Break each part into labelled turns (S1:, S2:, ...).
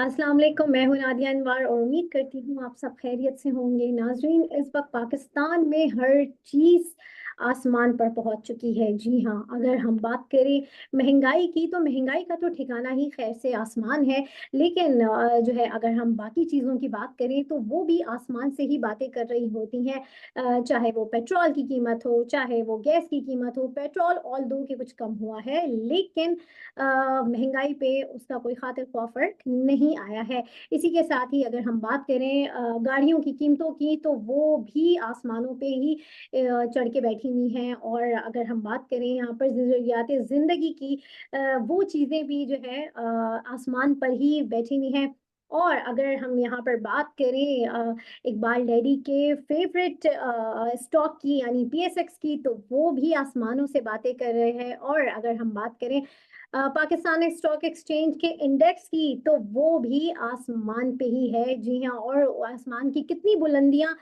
S1: अस्सलाम वालेकुम। मैं हूं नादिया अनवर और उम्मीद करती हूँ आप सब खैरियत से होंगे। नाजरीन, इस वक्त पाकिस्तान में हर चीज़ आसमान पर पहुंच चुकी है। जी हाँ, अगर हम बात करें महंगाई की तो महंगाई का तो ठिकाना ही खैर से आसमान है। लेकिन जो है, अगर हम बाकी चीज़ों की बात करें तो वो भी आसमान से ही बातें कर रही होती हैं। चाहे वो पेट्रोल की कीमत हो, चाहे वो गैस की कीमत हो। पेट्रोल ऑल दो के कुछ कम हुआ है, लेकिन महंगाई पे उसका कोई खातिर ख्वाह फ़र्क नहीं आया है। इसी के साथ ही अगर हम बात करें गाड़ियों की कीमतों की, तो वो भी आसमानों पे ही चढ़ के बैठी हुई हैं। और अगर हम बात करें यहाँ पर ज़रूरियात ज़िंदगी की, वो चीज़ें भी जो है आसमान पर ही बैठी हुई हैं। और अगर हम यहाँ पर बात करें इकबाल डैडी के फेवरेट स्टॉक की, यानी पीएसएक्स की, तो वो भी आसमानों से बातें कर रहे हैं। और अगर हम बात करें पाकिस्तान स्टॉक एक्सचेंज के इंडेक्स की, तो वो भी आसमान पे ही है। जी हाँ, और आसमान की कितनी बुलंदियां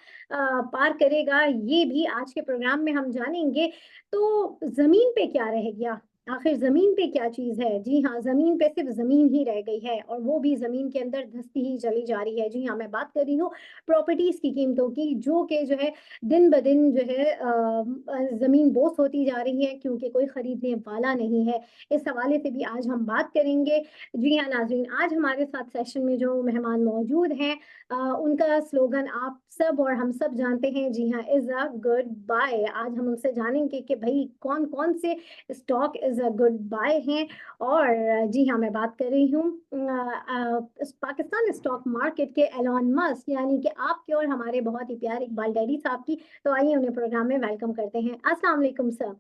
S1: पार करेगा, ये भी आज के प्रोग्राम में हम जानेंगे। तो जमीन पे क्या रह गया, आखिर जमीन पे क्या चीज है? जी हाँ, जमीन पे सिर्फ जमीन ही रह गई है, और वो भी जमीन के अंदर धंसती ही चली जा रही है। जी हाँ, मैं बात कर रही हूँ प्रॉपर्टीज की कीमतों की, जो कि जो है दिन ब दिन जो है जमीन बोस होती जा रही है, क्योंकि कोई खरीदने वाला नहीं है। इस हवाले से भी आज हम बात करेंगे। जी हाँ नाज़रीन, आज हमारे साथ सेशन में जो मेहमान मौजूद हैं, उनका स्लोगन आप सब और हम सब जानते हैं। जी हाँ, इज़ अ गुड बाय। आज हम उनसे जानेंगे कि भाई कौन कौन से stock is a good buy हैं। और जी हाँ, मैं बात कर रही हूँ पाकिस्तान स्टॉक मार्केट के एलॉन मस्क, यानी कि आपके और हमारे बहुत ही प्यारे इकबाल डैडी साहब की। तो आइए उन्हें प्रोग्राम में वेलकम करते हैं। अस्सलाम वालेकुम सर।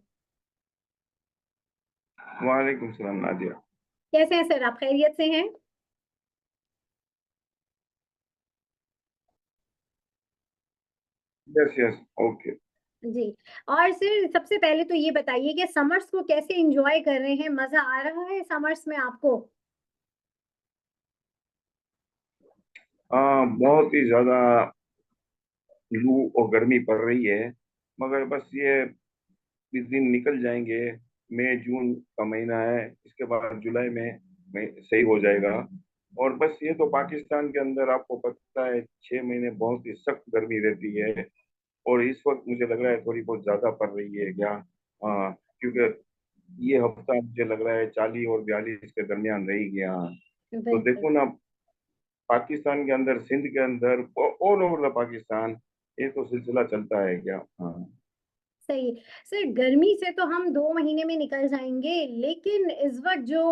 S2: वालेकुम सलाम नादिया।
S1: कैसे हैं सर, आप खैरियत से हैं?
S2: Yes yes okay.
S1: जी। और सर, सबसे पहले तो ये बताइए कि समर्स को कैसे एंजॉय कर रहे हैं? मजा आ रहा है समर्स में आपको?
S2: बहुत ही ज्यादा लू और गर्मी पड़ रही है, मगर बस ये इस दिन निकल जाएंगे। मई जून का महीना है, इसके बाद जुलाई में सही हो जाएगा। और बस ये तो पाकिस्तान के अंदर आपको पता है 6 महीने बहुत ही सख्त गर्मी रहती है। और इस वक्त मुझे लग रहा है थोड़ी बहुत ज्यादा पड़ रही है क्या, क्योंकि ये हफ्ता मुझे लग रहा है 40 और 42 के दरमियान रहेगी यहाँ। तो
S1: बिल्कुल।
S2: देखो ना, पाकिस्तान के अंदर, सिंध के अंदर, ऑल ओवर द पाकिस्तान ये तो सिलसिला चलता है क्या। हाँ।
S1: सही। सर, गर्मी से तो हम 2 महीने में निकल जाएंगे, लेकिन इस वक्त जो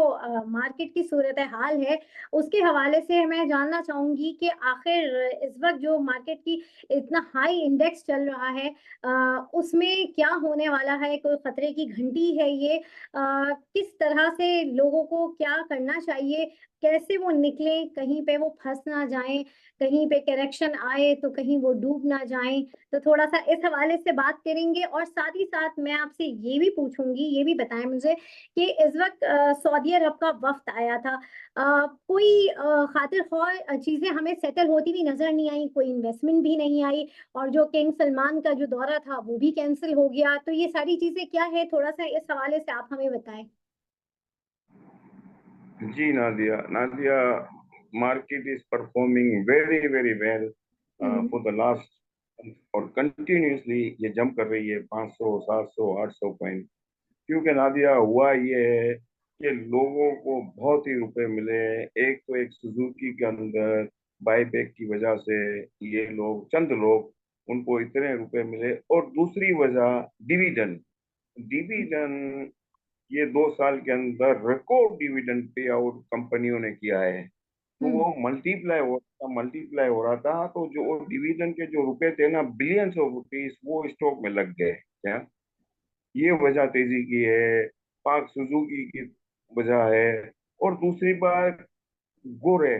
S1: मार्केट की सूरत हाल है, उसके हवाले से मैं जानना चाहूंगी कि आखिर इस वक्त जो मार्केट की इतना हाई इंडेक्स चल रहा है, उसमें क्या होने वाला है? कोई खतरे की घंटी है ये? किस तरह से लोगों को क्या करना चाहिए? कैसे वो निकले, कहीं पे वो फंस ना जाएं, कहीं पे करेक्शन आए तो कहीं वो डूब ना जाएं। तो थोड़ा-सा इस हवाले से बात करेंगे, और साथ ही साथ मैं आपसे ये भी पूछूँगी, ये भी बताएँ मुझे कि इस वक़्त सऊदी अरब का वफ़्द आया था। कोई खातिर-ख़्वाह चीज़ें हमें सेटल होती हुई नज़र नहीं आई, कोई इन्वेस्टमेंट भी नहीं आई, और जो किंग सलमान का जो दौरा था, वो भी कैंसल हो गया। तो ये सारी चीज़ें क्या है? थोड़ा-सा इस हवाले से आप हमें बताएँ।
S2: जी Nadia, Nadia, market is performing very very well
S1: हुँ, हुँ।
S2: फॉर द लास्ट, और कंटिन्यूसली ये जंप कर रही है 500 700 800 पॉइंट। क्योंकि नादिया हुआ ये है कि लोगों को बहुत ही रुपए मिले हैं। एक तो एक सुजुकी के अंदर बाईबैक की वजह से ये लोग, चंद लोग, उनको इतने रुपए मिले। और दूसरी वजह डिविडेंड। डिविडेंड ये 2 साल के अंदर रिकॉर्ड डिविडेंड पे आउट कंपनियों ने किया है। तो
S1: हुँ।
S2: वो मल्टीप्लाई हो रहा था। तो जो डिविडेंड के जो रुपए थे ना, बिलियंस ऑफ रुपीस, वो स्टॉक में लग गए क्या। ये वजह तेजी की है, पाक सुजुकी की वजह है। और दूसरी बात, गोरे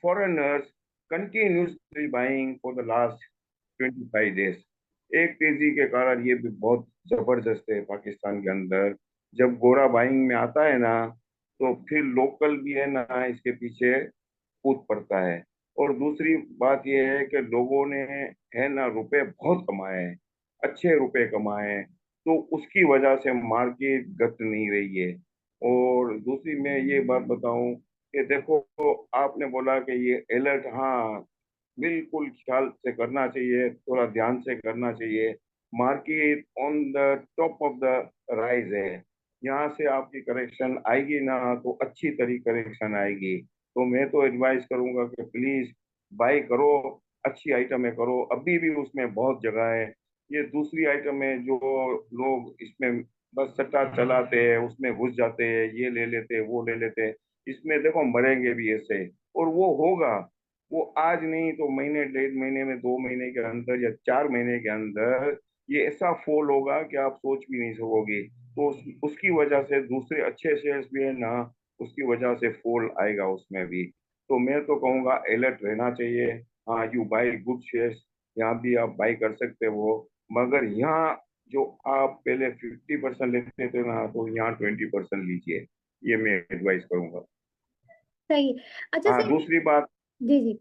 S2: foreigners continuously buying for the last 25 days. एक तेजी के कारण ये भी बहुत जबरदस्त है पाकिस्तान के अंदर। जब गोरा बाइंग में आता है ना, तो फिर लोकल भी है ना इसके पीछे कूद पड़ता है। और दूसरी बात यह है कि लोगों ने, है ना, रुपए बहुत कमाए हैं, अच्छे रुपए कमाए हैं। तो उसकी वजह से मार्केट गत नहीं रही है। और दूसरी मैं ये बात बताऊं कि देखो, आपने बोला कि ये अलर्ट, हाँ बिल्कुल ख्याल से करना चाहिए, थोड़ा ध्यान से करना चाहिए। Market on the top of the rise है। यहाँ से आपकी करेक्शन आएगी ना, तो अच्छी तरी करेक्शन आएगी। तो मैं तो एडवाइस करूंगा कि प्लीज बाय करो, अच्छी आइटम है करो, अभी भी उसमें बहुत जगह है। ये दूसरी आइटम है जो लोग इसमें बस सट्टा चलाते हैं, उसमें घुस जाते हैं, ये ले लेते हैं, वो ले लेते हैं। इसमें देखो मरेंगे भी ऐसे, और वो होगा। वो आज नहीं तो महीने, 1.5 महीने में, 2 महीने के अंदर या 4 महीने के अंदर ये ऐसा फॉल होगा कि आप सोच भी नहीं सकोगे। तो उसकी वजह से दूसरे अच्छे शेयर्स भी है ना, उसकी वजह से फॉल आएगा उसमें भी। तो मैं तो कहूँगा अलर्ट रहना चाहिए। हाँ, यू बाय गुड शेयर्स, यहाँ भी आप बाय कर सकते हो। मगर यहाँ जो आप पहले 50% लेते थे ना, तो यहाँ 20% लीजिए, ये मैं एडवाइस करूंगा।
S1: सही। अच्छा
S2: हाँ,
S1: सर।
S2: दूसरी बात,
S1: जी जी।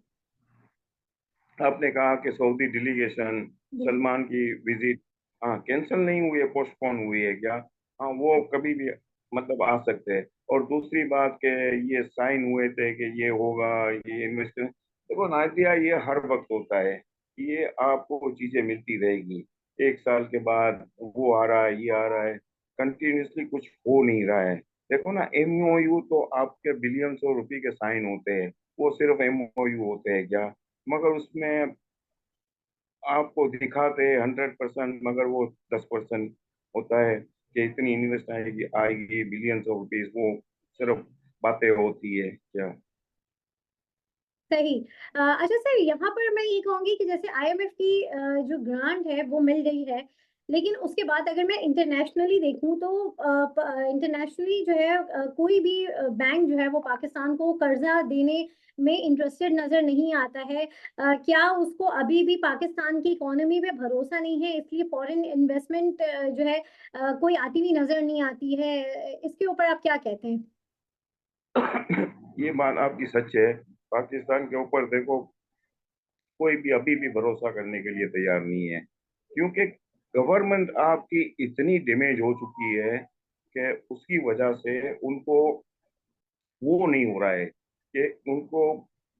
S2: आपने कहा कि सऊदी डेलीगेशन,
S1: बिल्कुल।
S2: सलमान की विजिट, हाँ कैंसिल नहीं हुई है, पोस्टपोन हुई है क्या? हाँ, वो कभी भी मतलब आ सकते हैं। और दूसरी बात के ये साइन हुए थे कि ये होगा, ये इन्वेस्टमेंट, देखो नादिया, ये हर वक्त होता है। ये आपको चीजें मिलती रहेगी। 1 साल के बाद वो आ रहा है, ये आ रहा है, कंटिन्यूसली कुछ हो नहीं रहा है। देखो ना, एमओयू तो आपके बिलियंस ऑफ रुपए के साइन होते हैं, वो सिर्फ एमओयू होते हैं क्या? मगर उसमें आपको दिखाते हैं 100%, मगर वो 10% होता है कि इतनी इन्वेस्ट आएगी आएगी बिलियंस ऑफ रुपीज, वो सिर्फ बातें होती है क्या?
S1: सही। अच्छा सर, यहाँ पर मैं ये कहूंगी कि जैसे आईएमएफ की जो ग्रांट है वो मिल गई है, लेकिन उसके बाद अगर मैं इंटरनेशनली देखूं तो इंटरनेशनली जो है कोई भी बैंक जो है वो पाकिस्तान को कर्जा देने में इंटरेस्टेड नजर नहीं आता है। क्या उसको अभी भी पाकिस्तान की इकोनॉमी पे भरोसा नहीं है, इसलिए फॉरेन इन्वेस्टमेंट जो है कोई आती हुई नजर नहीं आती है? इसके ऊपर आप क्या कहते हैं?
S2: ये बात आपकी सच है। पाकिस्तान के ऊपर देखो, कोई भी अभी भी भरोसा करने के लिए तैयार नहीं है, क्योंकि गवर्नमेंट आपकी इतनी डैमेज हो चुकी है कि उसकी वजह से उनको वो नहीं हो रहा है कि उनको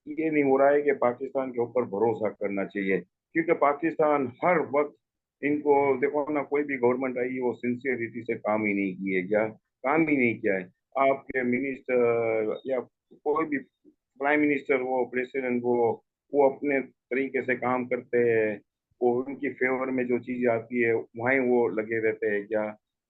S2: ये नहीं हो रहा है कि पाकिस्तान के ऊपर भरोसा करना चाहिए। क्योंकि पाकिस्तान हर वक्त इनको, देखो ना, कोई भी गवर्नमेंट आई है वो सिंसियरिटी से काम ही नहीं किए क्या, काम ही नहीं किया है। आपके मिनिस्टर या कोई भी प्राइम मिनिस्टर हो, प्रेसिडेंट हो, वो अपने तरीके से काम करते हैं। वो उनकी फेवर में जो चीज आती है वहीं वो लगे रहते हैं क्या?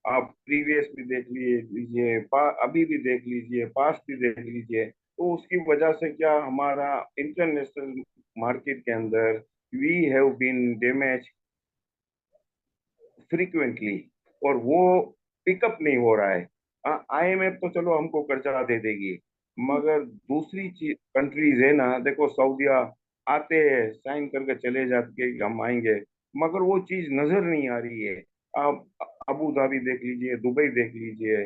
S2: आप प्रीवियस भी देख लीजिए, अभी भी देख लीजिए, पास्ट भी देख लीजिए। तो उसकी वजह से क्या, हमारा इंटरनेशनल मार्केट के अंदर we have been damage frequently, और वो पिकअप नहीं हो रहा है। आईएमएफ तो चलो हमको कर्जा दे देगी, मगर दूसरी चीज कंट्रीज है ना, देखो सऊदीया आते हैं, साइन करके चले जाते कि हम आएंगे, मगर वो चीज नजर नहीं आ रही है। आप अबू धाबी देख लीजिए, दुबई देख लीजिए,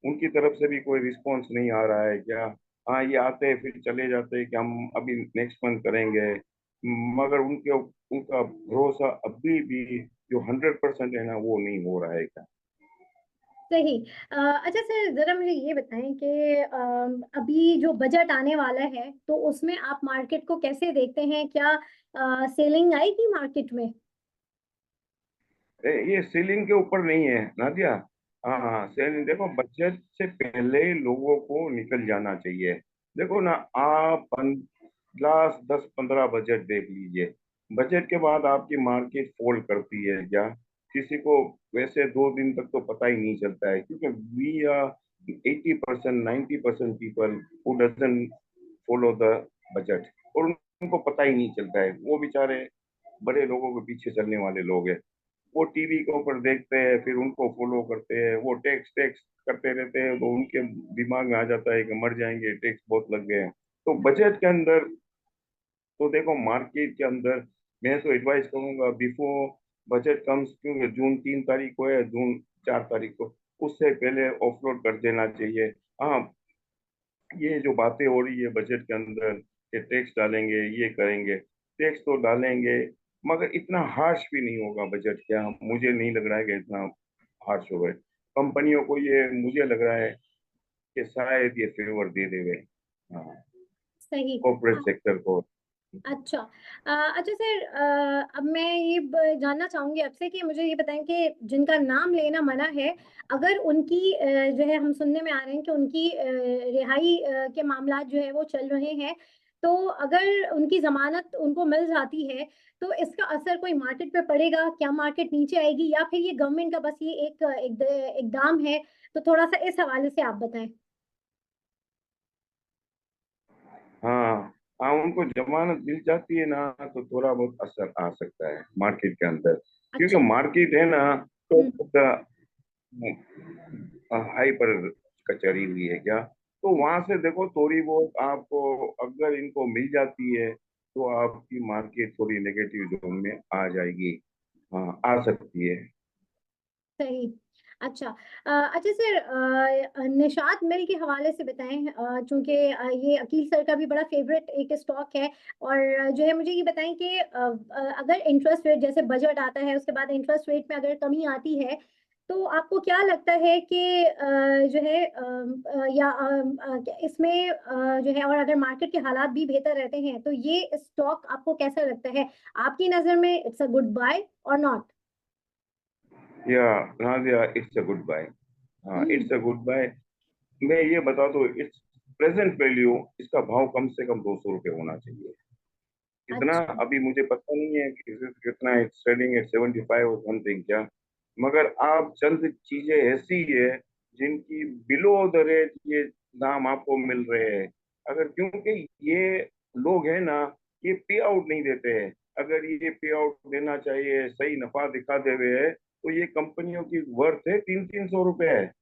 S2: उनकी तरफ से भी कोई रिस्पॉन्स नहीं आ रहा है क्या? हाँ, ये आते हैं फिर चले जाते हैं कि हम अभी नेक्स्ट मंथ करेंगे, मगर उनके उनका भरोसा अभी भी जो 100% है ना, वो नहीं हो रहा है क्या?
S1: सही। अच्छा सर, जरा मुझे ये बताएं कि अभी जो बजट आने वाला है तो उसमें आप मार्केट को कैसे देखते हैं? क्या सेलिंग आएगी मार्केट में?
S2: ये सीलिंग के ऊपर नहीं है नादिया। हाँ हाँ, सेलिंग देखो, बजट से पहले लोगों को निकल जाना चाहिए। देखो ना, आप लास्ट 10-15 बजट देख लीजिए, बजट के बाद आपकी मार्केट फॉल करती है क्या? किसी को वैसे 2 दिन तक तो पता ही नहीं चलता है, क्योंकि we are 80%, 90% people who doesn't follow the budget, और उनको पता ही नहीं चलता है। वो बेचारे बड़े लोगों के पीछे चलने वाले लोग हैं। वो टीवी के ऊपर देखते हैं, फिर उनको फॉलो करते हैं, वो टैक्स टैक्स करते रहते हैं, तो उनके दिमाग में आ जाता है कि मर जाएंगे, टैक्स बहुत लग गए हैं। तो बजट के अंदर तो देखो, मार्केट के अंदर मैं तो एडवाइस करूंगा बिफोर बजट कम्स, क्योंकि जून 3 तारीख को है, जून 4 तारीख को, उससे पहले ऑफलोड कर देना चाहिए। हाँ, ये जो बातें हो रही है बजट के अंदर कि टैक्स डालेंगे, ये करेंगे, टैक्स तो डालेंगे, मगर इतना हार्श भी नहीं होगा बजट, क्या मुझे नहीं लग रहा है कि इतना हार्श होगा। कंपनियों को ये मुझे लग रहा है कि शायद ये फेवर दे देवे। हाँ,
S1: सही।
S2: कॉर्पोरेट सेक्टर को।
S1: अच्छा। अच्छा सर, अब मैं ये जानना चाहूंगी आपसे कि मुझे ये बताएं कि जिनका नाम लेना मना है, अगर उनकी जो है, हम सुनने में आ रहे हैं कि उनकी रिहाई के मामला जो है वो चल रहे हैं, तो अगर उनकी जमानत उनको मिल जाती है तो इसका असर कोई मार्केट पे पड़ेगा? क्या मार्केट नीचे आएगी, या फिर ये गवर्नमेंट का बस ये इकदाम है? तो थोड़ा सा इस हवाले से आप बताएं।
S2: हाँ हाँ, उनको जमानत मिल जाती है ना तो थोड़ा बहुत असर आ सकता है मार्केट के अंदर, क्योंकि
S1: अच्छा।
S2: मार्केट है ना तो
S1: हम्म।
S2: हाई पर कचहरी हुई है क्या, तो वहां से देखो थोड़ी बहुत आपको अगर इनको मिल जाती है तो आपकी मार्केट थोड़ी नेगेटिव जोन में आ जाएगी। हाँ, आ सकती है।
S1: सही। अच्छा। अच्छा सर, निशात मिल के हवाले से बताएं, चूंकि ये अकील सर का भी बड़ा फेवरेट एक स्टॉक है। और जो है मुझे ये बताएं कि अगर इंटरेस्ट रेट, जैसे बजट आता है उसके बाद इंटरेस्ट रेट में अगर कमी आती है, तो आपको क्या लगता है कि जो है इसमें जो है, और अगर मार्केट के हालात भी बेहतर रहते हैं, तो ये स्टॉक आपको कैसा लगता है? आपकी नजर में इट्स अ गुड बाय और नॉट?
S2: या Nadia, it's a good buy. हाँ,
S1: हम्म।
S2: It's a good buy. मैं ये बता दूं, इट्स प्रेजेंट वैल्यू, इसका भाव कम से कम 200 रुपये होना चाहिए। इतना
S1: अच्छा।
S2: अभी मुझे पता नहीं है कि कितना है, ट्रेडिंग एट 75 और समथिंग क्या, मगर आप चंद चीजें ऐसी है जिनकी बिलो द रेट ये दाम आपको मिल रहे हैं। अगर क्योंकि ये लोग हैं ना, ये पे आउट नहीं देते हैं। अगर ये पे आउट देना चाहिए, सही नफा दिखा दे हुए है, तो ये कंपनियों की वर्थ है 300-300 रुपए है।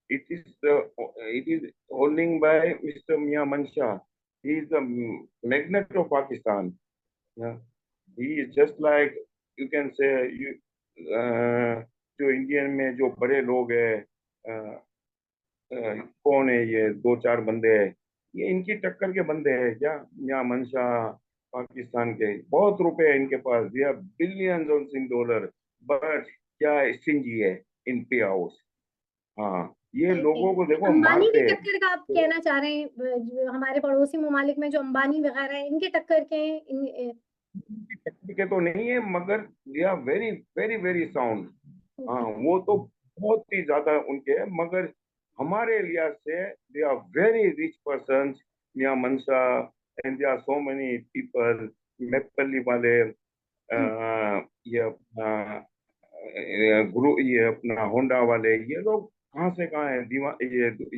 S2: It is holding by Mr. Mia Mansha. He is the magnet of Pakistan. Yeah. He is just like, you can say, जो इंडियन में जो बड़े लोग हैं, uh, कौन है ये दो चार बंदे हैं, ये इनकी टक्कर के बंदे हैं क्या? मियां मंशा, पाकिस्तान के बहुत रुपए हैं इनके पास, दिया बिलियंस इन डॉलर, बट क्या स्टिंजी है इन पे आउट। हाँ, ये
S1: सही।
S2: लोगों को
S1: ये
S2: देखो
S1: अंबानी
S2: मारते
S1: की
S2: हैं।
S1: टक्कर का आप
S2: तो
S1: कहना चाह रहे हैं? जो हमारे पड़ोसी ममालिक में जो अंबानी वगैरह है, इनके टक्कर के हैं
S2: के तो नहीं है, मगर they are very very very sound. हाँ,
S1: ओके।
S2: वो तो बहुत ही ज्यादा उनके है, मगर हमारे लिहाज से they are very rich person. Mian Mansha, and they are so many people, मेपली वाले, ये अपना ग्रुप, ये अपना होंडा वाले, ये लोग कहाँ से कहाँ है,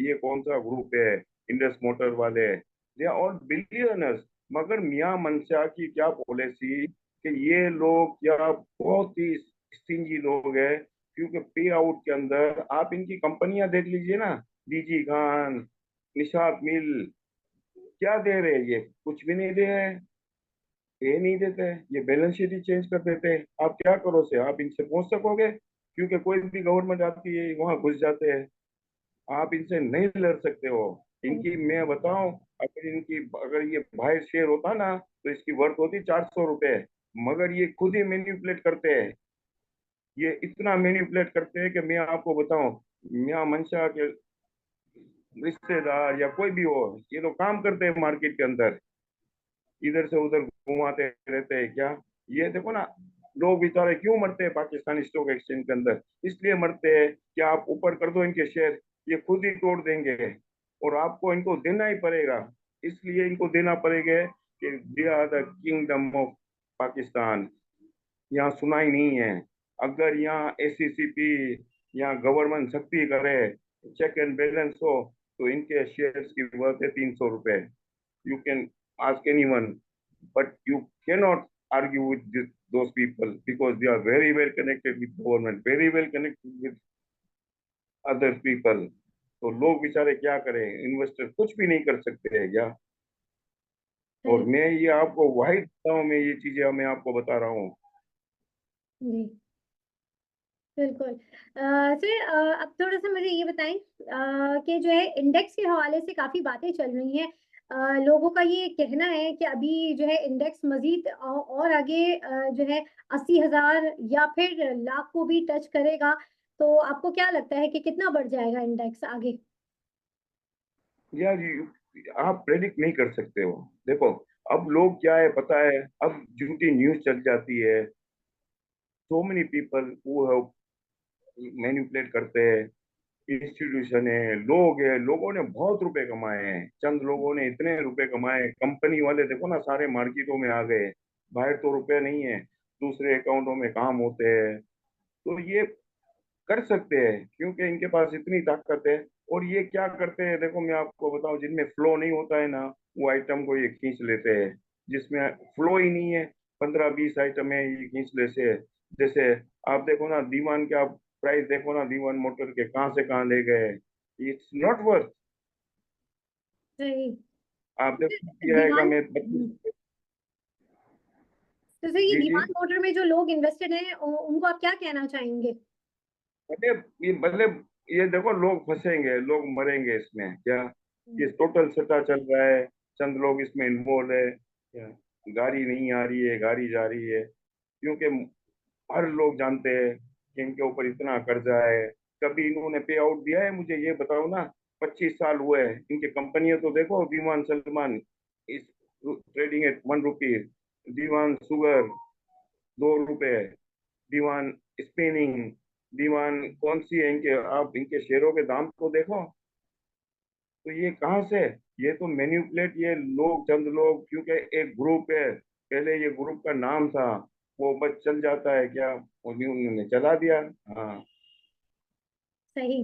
S2: ये कौन सा ग्रुप है, इंडस मोटर वाले, दे आर ऑल बिलियनर्स। मगर मियां मनशा की क्या पॉलिसी कि ये लोग क्या बहुत ही स्टिंजी लोग हैं, क्योंकि पे आउट के अंदर आप इनकी कंपनियां देख लीजिए ना, डीजी खान, निशात मिल, क्या दे रहे हैं? ये कुछ भी नहीं दे रहे हैं, पे नहीं देते हैं, ये बैलेंस शीट ही चेंज कर देते हैं। आप क्या करो से आप इनसे पहुंच सकोगे? क्योंकि कोई भी गवर्नमेंट आती है वहां घुस जाते हैं, आप इनसे नहीं लड़ सकते हो। इनकी मैं बताऊं, अगर ये बाहर शेयर होता ना तो इसकी वर्थ होती 400 रुपए, मगर ये खुद ही मैनिपुलेट करते हैं। ये इतना मैनिपुलेट करते हैं कि मैं आपको बताऊं, मियां मंशा के रिश्तेदार या कोई भी हो, ये लोग काम करते हैं मार्केट के अंदर, इधर से उधर घुमाते रहते हैं क्या। ये देखो ना, लोग बेचारे क्यों मरते हैं पाकिस्तानी स्टॉक एक्सचेंज के अंदर? इसलिए मरते हैं कि आप ऊपर कर दो इनके शेयर, ये खुद ही तोड़ देंगे, और आपको इनको देना ही पड़ेगा। इसलिए इनको देना पड़ेगा कि they are the kingdom of Pakistan. यहाँ सुनाई नहीं है। अगर यहाँ एससीसीपी, यहाँ गवर्नमेंट सख्ती करे, चेक एंड बैलेंस हो, तो इनके शेयर्स की वर्थ है 300 रुपए। You can ask anyone, but you cannot argue with those people because they are very well connected with government, very well connected with other people. तो लोग बेचारे क्या करें, इन्वेस्टर कुछ भी नहीं कर सकते हैं क्या? और
S1: सही।
S2: मैं ये आपको वाहिद हूँ, मैं ये चीजें मैं आपको बता रहा हूँ।
S1: जी बिल्कुल। सर, अब थोड़ा सा मुझे ये बताएं कि जो है इंडेक्स के हवाले से काफी बातें चल रही हैं। लोगों का ये कहना है कि अभी जो है इंडेक्स मजीद और आगे जो है 80,000 या फिर लाख को भी टच करेगा। तो आपको क्या लगता है कि कितना बढ़ जाएगा इंडेक्स आगे?
S2: यार, आप प्रेडिक्ट नहीं कर सकते हो। देखो, अब लोग क्या है पता है, अब झूठी न्यूज चल जाती है। सो मेनी पीपल वो मैनिपुलेट करते हैं। इंस्टीट्यूशन है, लोग है, लोगों ने बहुत रुपए कमाए हैं, चंद लोगों ने इतने रुपए कमाए, कंपनी वाले देखो ना सारे मार्केटों में आ गए। बाहर तो रुपए नहीं है, दूसरे अकाउंटों में काम होते हैं। तो ये कर सकते हैं क्योंकि इनके पास इतनी ताकत है। और ये क्या करते हैं देखो, मैं आपको बताऊं, जिनमें फ्लो नहीं होता है ना, वो आइटम को ये खींच लेते हैं। जिसमें फ्लो ही नहीं है, 15-20 आइटम है, ये खींच लेते हैं। जैसे आप देखो ना, दीवान के आप प्राइस देखो ना, दीवान मोटर के कहाँ से कहाँ ले गए। It's not worth.
S1: सही।
S2: आप देखो आएगा
S1: दीवान,
S2: मैं 25।
S1: तो सर ये
S2: जी जी।
S1: दीवान मोटर में जो लोग इन्वेस्टेड हैं उनको आप क्या कहना चाहेंगे?
S2: अरे ये मतलब, ये देखो लोग फंसेंगे, लोग मरेंगे इसमें क्या। ये
S1: हम्म।
S2: टोटल सट्टा चल रहा है, चंद लोग इसमें इन्वॉल्व है क्या। गाड़ी नहीं आ रही है, गाड़ी जा रही है, क्योंकि हर लोग जानते हैं कि इनके ऊपर इतना कर्जा है। कभी इन्होंने पे आउट दिया है मुझे ये बताओ ना। 25 साल हुए हैं इनकी कंपनियां तो देखो, दीवान सलमान इस trading at 1 rupee, Dewan sugar 2 रुपए, दीवान स्पिनिंग, दीवान कौन सी है इनके, आप इनके शेयरों के दाम को देखो। तो ये कहाँ से, ये तो मैन्युपुलेट, ये लोग चंद लोग, क्योंकि एक ग्रुप है, पहले ये ग्रुप का नाम था, वो बस चल जाता है क्या, उन्होंने चला दिया। हाँ।
S1: सही।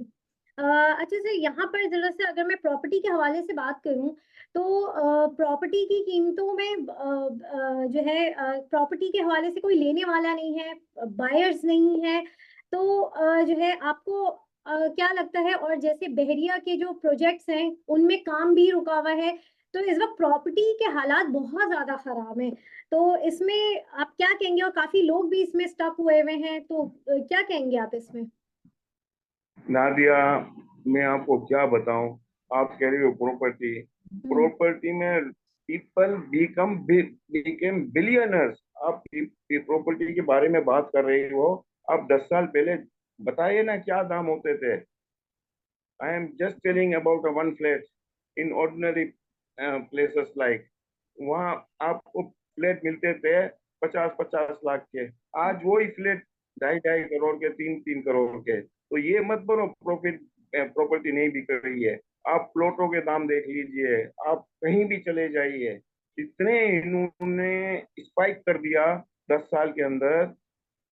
S1: अच्छा सर, यहाँ पर जरा से अगर मैं प्रॉपर्टी के हवाले से बात करूँ तो प्रॉपर्टी की कीमतों में जो है प्रॉपर्टी के हवाले से कोई लेने वाला नहीं है, बायर्स नहीं है। तो जो है आपको क्या लगता है, और जैसे बहरिया के जो प्रोजेक्ट्स हैं उनमें काम भी रुका हुआ है, तो इस वक्त प्रॉपर्टी के हालात बहुत ज्यादा खराब हैं। तो इसमें आप क्या कहेंगे, और काफी लोग भी इसमें स्टक हुए हुए हैं, तो क्या कहेंगे आप इसमें?
S2: नादिया, मैं आपको क्या बताऊं। आप कह रही हो प्रॉपर्टी,
S1: हम्म।
S2: प्रॉपर्टी में पीपल बिकेम बिलियनर्स। आप प्रॉपर्टी के बारे में बात कर रही हो। आप 10 साल पहले बताइए ना क्या दाम होते थे। I am just telling about a one flat in ordinary places like, वहाँ आपको फ्लैट मिलते थे 50-50 लाख के। आज वही फ्लैट 2.5-2.5 करोड़ के, 3-3 करोड़ के। तो ये मत बोलो प्रॉफिट, प्रॉपर्टी नहीं बिक रही है। आप प्लॉटों के दाम देख लीजिए, आप कहीं भी चले जाइए, इतने इन्होंने स्पाइक कर दिया 10 साल के अंदर।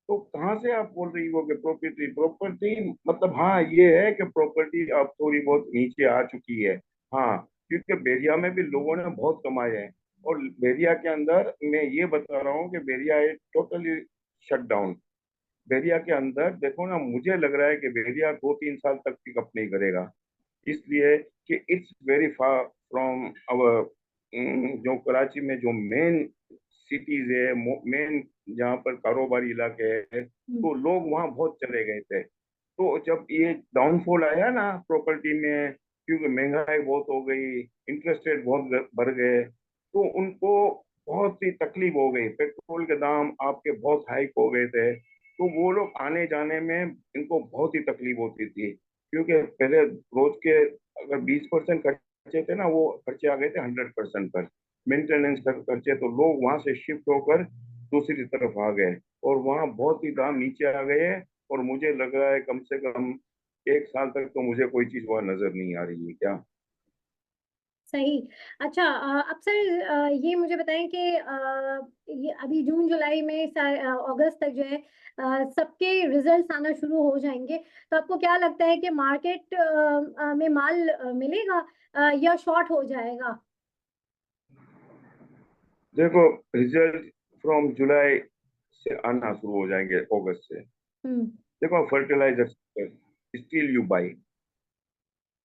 S2: तो कहाँ से आप बोल रही हो कि प्रॉपर्टी प्रॉपर्टी, मतलब हाँ ये है कि प्रॉपर्टी अब थोड़ी बहुत नीचे आ चुकी है। हाँ, क्योंकि बेरिया में भी लोगों ने बहुत कमाए हैं। और बेरिया के अंदर मैं ये बता रहा हूँ कि बेरिया इज टोटली शट डाउन। बेरिया के अंदर देखो ना, मुझे लग रहा है कि बेरिया 2-3 साल तक पिकअप नहीं करेगा। इसलिए कि it's very far from our, जो कराची में जो मेन सिटीज है, मेन जहाँ पर कारोबारी इलाके हैं,
S1: हम्म।
S2: तो लोग वहाँ बहुत चले गए थे। तो जब ये डाउनफॉल आया ना प्रॉपर्टी में, क्योंकि महंगाई बहुत हो गई, इंटरेस्ट रेट बहुत बढ़ गए, तो उनको बहुत सी तकलीफ हो गई। पेट्रोल के दाम आपके बहुत हाइक हो गए थे, तो वो लोग आने जाने में इनको बहुत ही तकलीफ होती थी। क्योंकि पहले रोज के अगर 20% खर्चे थे ना, वो खर्चे आ गए थे 100% पर। मेंटेनेंस खर्चे, तो लोग वहां से शिफ्ट होकर दूसरी तरफ आ गए, और वहाँ बहुत ही दाम नीचे आ गए। और मुझे लग रहा है कम से कम 1 साल तक तो मुझे कोई चीज वहां नजर नहीं आ रही है क्या।
S1: सही। अच्छा, अब सर ये मुझे बताएं कि ये अभी जून जुलाई में अगस्त तक जो है सबके रिजल्ट्स आना शुरू हो जाएंगे, तो आपको क्या लगता है कि मार्केट में माल मिलेगा या शॉर्ट हो जाएगा?
S2: देखो, रिजल्ट फ्रॉम जुलाई से आना शुरू हो जाएंगे, अगस्त से।
S1: हम्म।
S2: देखो, फर्टिलाइजर स्टील यू बाई,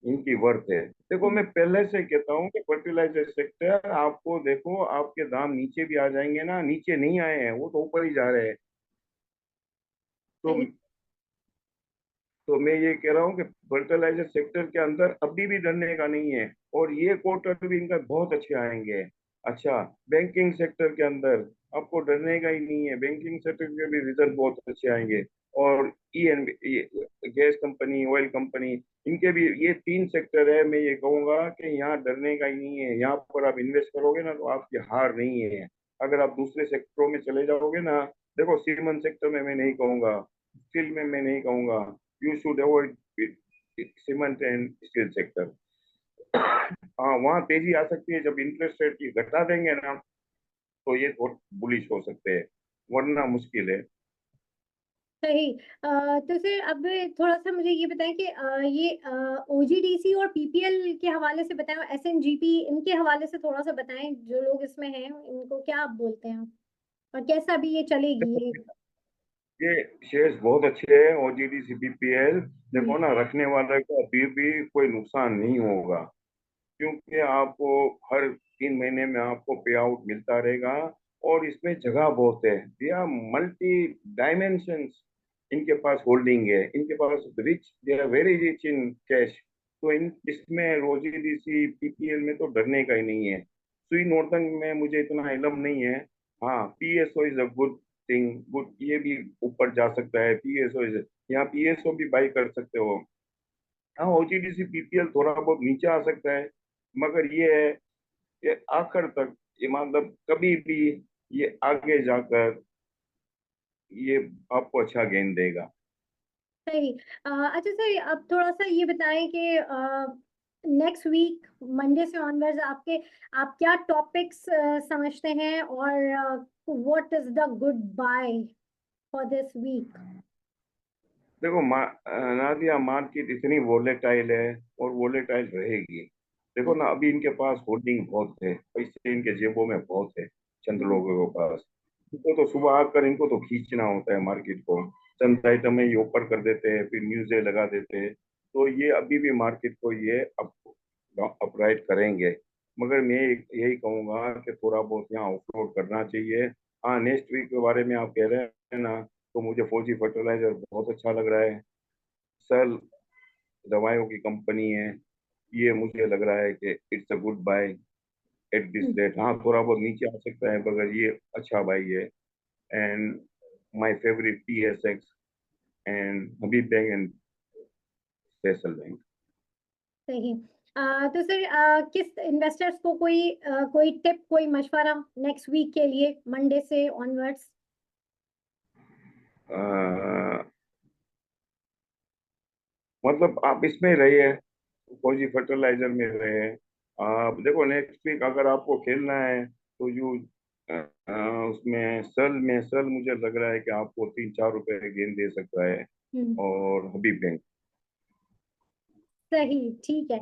S2: इनकी वर्थ है। देखो,
S1: हम्म।
S2: मैं पहले से कहता हूँ कि फर्टिलाइजर सेक्टर, आपको देखो आपके दाम नीचे भी आ जाएंगे ना, नीचे नहीं आए हैं, वो तो ऊपर ही जा रहे हैं। तो
S1: सही।
S2: तो मैं ये कह रहा हूँ कि फर्टिलाइजर सेक्टर के अंदर अभी भी डरने का नहीं है, और ये क्वार्टर भी इनका बहुत अच्छे आएंगे। अच्छा, बैंकिंग सेक्टर के अंदर आपको डरने का ही नहीं है, बैंकिंग सेक्टर के भी रिजल्ट बहुत अच्छे आएंगे। और E and gas company, oil company, इनके भी ये तीन सेक्टर है। मैं ये कहूंगा कि यहाँ डरने का ही नहीं है। यहाँ पर आप इन्वेस्ट करोगे ना तो आपकी हार नहीं है। अगर आप दूसरे सेक्टरों में चले जाओगे ना, देखो सीमेंट सेक्टर में मैं नहीं कहूंगा, स्टील में मैं नहीं कहूंगा, you should avoid cement and steel sector. हाँ, वहाँ तेजी आ सकती है जब इंटरेस्ट रेट घटा देंगे ना, तो ये बहुत बुलिश हो सकते हैं, वरना मुश्किल है।
S1: सही। तो फिर अब थोड़ा सा मुझे ये बताएं कि ये ओजीडीसी और पीपीएल के हवाले से बताएं, एसएनजीपी, इनके हवाले से थोड़ा सा बताएं, जो लोग इसमें हैं इनको क्या आप बोलते हैं, और कैसा भी ये चलेगी
S2: देखो,
S1: ये।
S2: ये शेयर्स बहुत अच्छे हैं, ओजीडी सीपीपीएल। देखो
S1: जी।
S2: ना, रखने वाले को अभी भी कोई नुकसान नहीं होगा, क्योंकि आपको हर 3 महीने में आपको पे आउट मिलता रहेगा। और इसमें जगह बहुत है, दे आर मल्टी डायमेंशंस। इनके पास होल्डिंग है, इनके पास rich, they are very rich in cash. तो इन इसमें ओजीडीसी पीपीएल में तो डरने का ही नहीं है। सुई नोटंग में मुझे इतना इलम नहीं है। हाँ, PSO is a good thing, good, ये भी ऊपर जा सकता है। पीएसओ इज, यहाँ पीएसओ भी बाई कर सकते हो। हाँ, ओजीडीसी पीपीएल थोड़ा बहुत नीचे आ सकता है, मगर ये है कि आखिर तक, ये मतलब कभी भी ये आगे जाकर ये आपको अच्छा गेन देगा।
S1: सही। अच्छा सर, अब थोड़ा सा ये बताएं कि नेक्स्ट वीक मंडे से ऑनवर्ड्स आपके, आप क्या टॉपिक्स समझते हैं, और what is the good buy for this week.
S2: देखो नादिया, मार्केट इतनी वोलेटाइल है और वोलेटाइल रहेगी। देखो ना, अभी इनके पास होल्डिंग बहुत है, पैसे इनके जेबों में बहुत है, चंद लोगों के पास। इनको तो सुबह आकर इनको तो खींचना होता है मार्केट को। चंद आइटम है ये ऊपर कर देते हैं, फिर न्यूज़े लगा देते हैं। तो ये अभी भी मार्केट को ये अपराइट करेंगे। मगर मैं यही कहूंगा कि थोड़ा बहुत यहाँ ऑफलोड करना चाहिए। हाँ, नेक्स्ट वीक के बारे में आप कह रहे हैं ना, तो मुझे फौजी फर्टिलाइजर बहुत अच्छा लग रहा है। सल दवाइयों की कंपनी है, ये मुझे लग रहा है कि it's a good by at this rate. हाँ, थोड़ा बहुत नीचे आ सकता है, मगर ये अच्छा बाई है। And my favourite PSX and Habib bank and Faisal bank.
S1: सही। तो सर, किस इन्वेस्टर्स को कोई टिप, कोई मशवरा नेक्स्ट वीक के लिए मंडे से ऑनवर्ड्स।
S2: मतलब आप इसमें रहिए, फौजी फर्टिलाइजर में रहे। आप देखो, नेक्स्ट वीक अगर आपको खेलना है तो यू उसमें सल मुझे लग रहा है कि आपको 3-4 रुपए गेंद दे सकता है।
S1: हम्म।
S2: और हबीब बैंक।
S1: सही, ठीक है।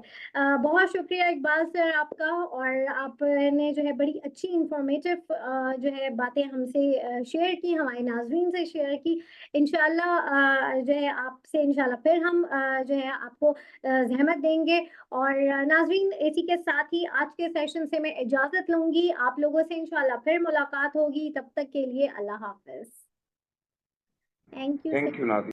S1: बहुत शुक्रिया इकबाल सर आपका, और आपने जो है बड़ी अच्छी इंफॉर्मेटिव जो है बातें हमसे शेयर की, हमारे नाजरीन से शेयर की। इंशाल्लाह जो है आपसे इंशाल्लाह फिर हम जो है आपको जहमत देंगे। और नाजरीन, इसी के साथ ही आज के सेशन से मैं इजाजत लूंगी। आप लोगों से इंशाल्लाह फिर मुलाकात होगी, तब तक के लिए अल्लाह हाफिज। Thank you
S2: thank
S1: sir.
S2: You Nadia.